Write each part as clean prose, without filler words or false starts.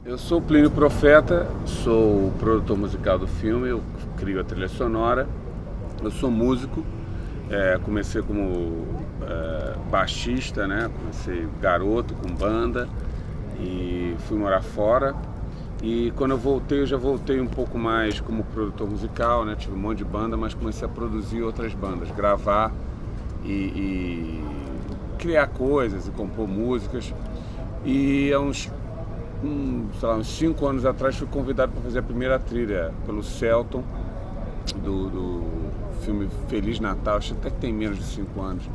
Eu sou o Plínio Profeta, sou o produtor musical do filme, eu crio a trilha sonora, eu sou músico, comecei como baixista, né? Comecei garoto com banda e fui morar fora. E quando eu já voltei um pouco mais como produtor musical, né? Tive um monte de banda, mas comecei a produzir outras bandas, gravar e criar coisas e compor músicas. E há uns 5 anos atrás fui convidado para fazer a primeira trilha pelo Selton do filme Feliz Natal, acho até que tem menos de 5 anos.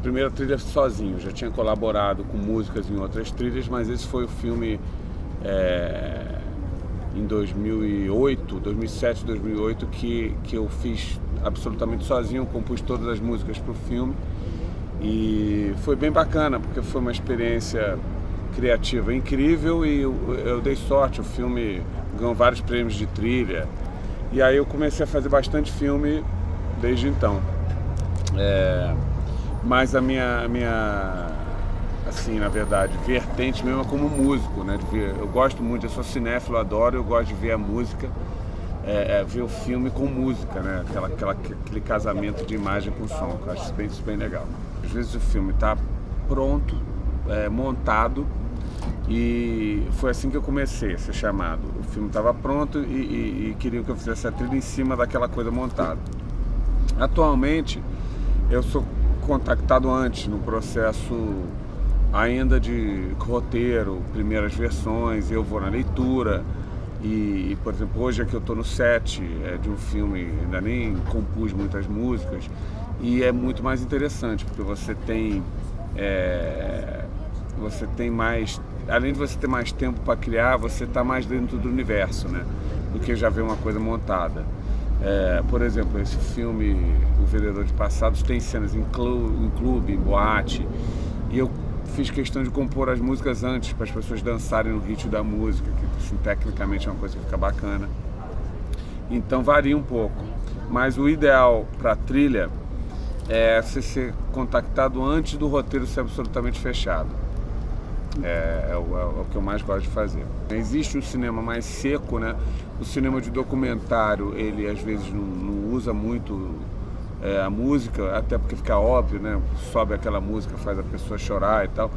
Primeira trilha sozinho, já tinha colaborado com músicas em outras trilhas, mas esse foi o filme em 2007, 2008 que eu fiz absolutamente sozinho, compus todas as músicas para o filme e foi bem bacana porque foi uma experiência criativa incrível e eu dei sorte, o filme ganhou vários prêmios de trilha e aí eu comecei a fazer bastante filme desde então. Mas a minha assim, na verdade, vertente mesmo é como músico, né? Eu gosto muito, eu sou cinéfilo, adoro, eu gosto de ver a música, ver o filme com música, né? Aquele casamento de imagem com som, que eu acho isso bem legal. Às vezes o filme está pronto, montado, e foi assim que eu comecei a ser chamado. O filme estava pronto e queriam que eu fizesse a trilha em cima daquela coisa montada. Atualmente, eu sou contactado antes, no processo ainda de roteiro, primeiras versões, eu vou na leitura e por exemplo, hoje aqui eu estou no set de um filme, ainda nem compus muitas músicas e é muito mais interessante, porque você tem mais, além de você ter mais tempo para criar, você está mais dentro do universo, né? Do que já ver uma coisa montada. Por exemplo, esse filme, O Vendedor de Passados, tem cenas em clube, em boate, e eu fiz questão de compor as músicas antes, para as pessoas dançarem no ritmo da música, que assim, tecnicamente é uma coisa que fica bacana. Então varia um pouco, mas o ideal para a trilha é você ser contactado antes do roteiro ser absolutamente fechado. É o que eu mais gosto de fazer. Existe um cinema mais seco, né? O cinema de documentário, ele às vezes não usa muito a música, até porque fica óbvio, né? Sobe aquela música, faz a pessoa chorar e tal.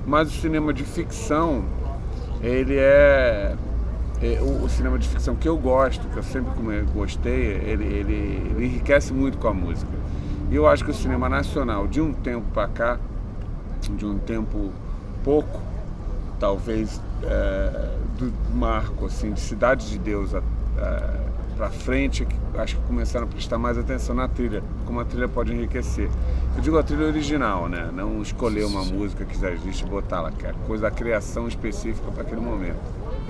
Mas o cinema de ficção, ele o cinema de ficção que eu gosto, que eu sempre gostei, ele enriquece muito com a música. E eu acho que o cinema nacional, de um tempo para cá, de um tempo pouco, talvez do marco assim, de Cidade de Deus para frente, acho que começaram a prestar mais atenção na trilha, como a trilha pode enriquecer. Eu digo a trilha original, né? Não escolher uma música que já existe e botar lá, que é coisa da criação específica para aquele momento.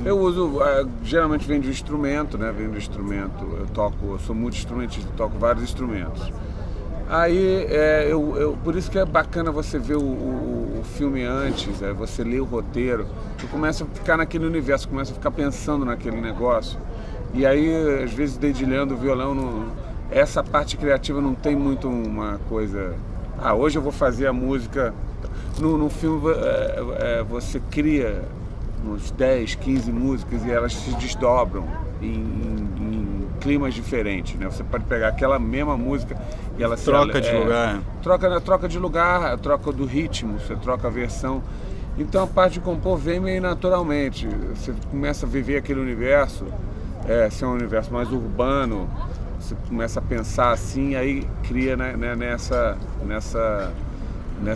Eu uso, geralmente vem de um instrumento, né? Vem do instrumento, eu sou multi-instrumentista, toco vários instrumentos. Aí, por isso que é bacana você ver o filme antes, você ler o roteiro, tu começa a ficar naquele universo, começa a ficar pensando naquele negócio. E aí, às vezes, dedilhando o violão, essa parte criativa não tem muito uma coisa... hoje eu vou fazer a música... No filme, você cria uns 10, 15 músicas e elas se desdobram em climas diferentes, né? Você pode pegar aquela mesma música e ela troca de lugar. Troca de lugar, troca do ritmo, você troca a versão. Então a parte de compor vem meio naturalmente. Você começa a viver aquele universo, ser um universo mais urbano, você começa a pensar assim, aí cria, né,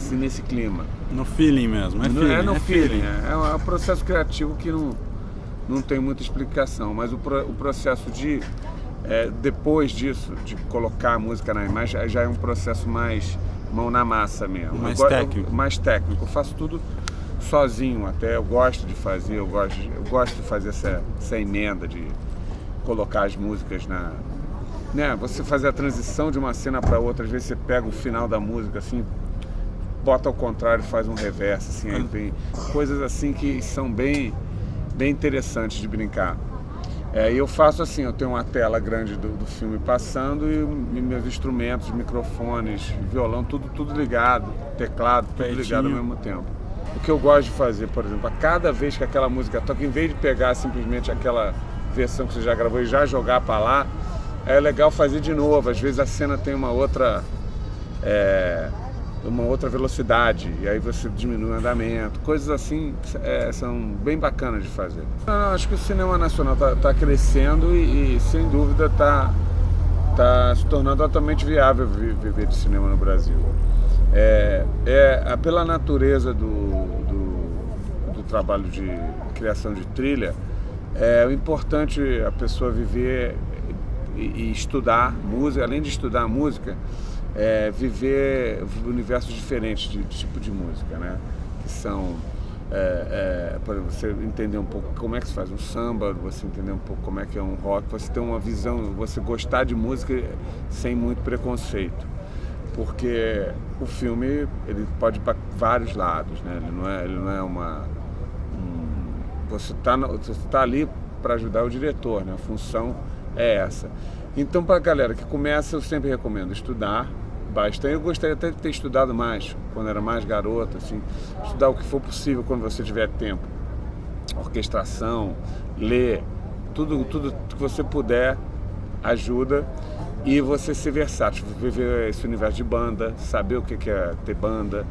nesse clima. No feeling mesmo, No feeling. É um processo criativo que não tem muita explicação, mas o processo de, depois disso, de colocar a música na imagem, já é um processo mais mão na massa mesmo. Mais técnico. Eu faço tudo sozinho até, eu gosto de fazer, eu gosto de fazer essa emenda, de colocar as músicas né, você fazer a transição de uma cena para outra, às vezes você pega o final da música assim, bota ao contrário, faz um reverso, assim, aí vem coisas assim que são bem interessantes de brincar. E eu faço assim, eu tenho uma tela grande do filme passando e meus instrumentos, microfones, violão, tudo ligado, teclado, tudo ligado ao mesmo tempo. o que eu gosto de fazer, por exemplo, a cada vez que aquela música toca, em vez de pegar simplesmente aquela versão que você já gravou e já jogar para lá, é legal fazer de novo. Às vezes a cena tem uma outra velocidade, e aí você diminui o andamento. Coisas assim são bem bacanas de fazer. Não, acho que o cinema nacional está crescendo e sem dúvida está se tornando altamente viável viver de cinema no Brasil. Pela natureza do trabalho de criação de trilha, é importante a pessoa viver e estudar música, além de estudar música, viver universos diferentes de tipo de música, né? Que são, por exemplo, você entender um pouco como é que se faz um samba, você entender um pouco como é que é um rock, você ter uma visão, você gostar de música sem muito preconceito. Porque o filme ele pode ir para vários lados, né? Ele não é você está ali para ajudar o diretor, né? A função é essa. Então, para a galera que começa, eu sempre recomendo estudar bastante. Eu gostaria até de ter estudado mais quando era mais garoto, assim, estudar o que for possível quando você tiver tempo. Orquestração, ler, tudo que você puder ajuda. E você ser versátil, viver esse universo de banda, saber o que é ter banda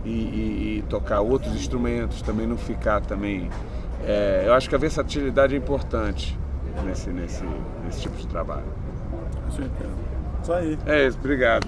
e tocar outros instrumentos, também não ficar também... eu acho que a versatilidade é importante nesse tipo de trabalho. Com certeza. Isso aí. É isso, obrigado.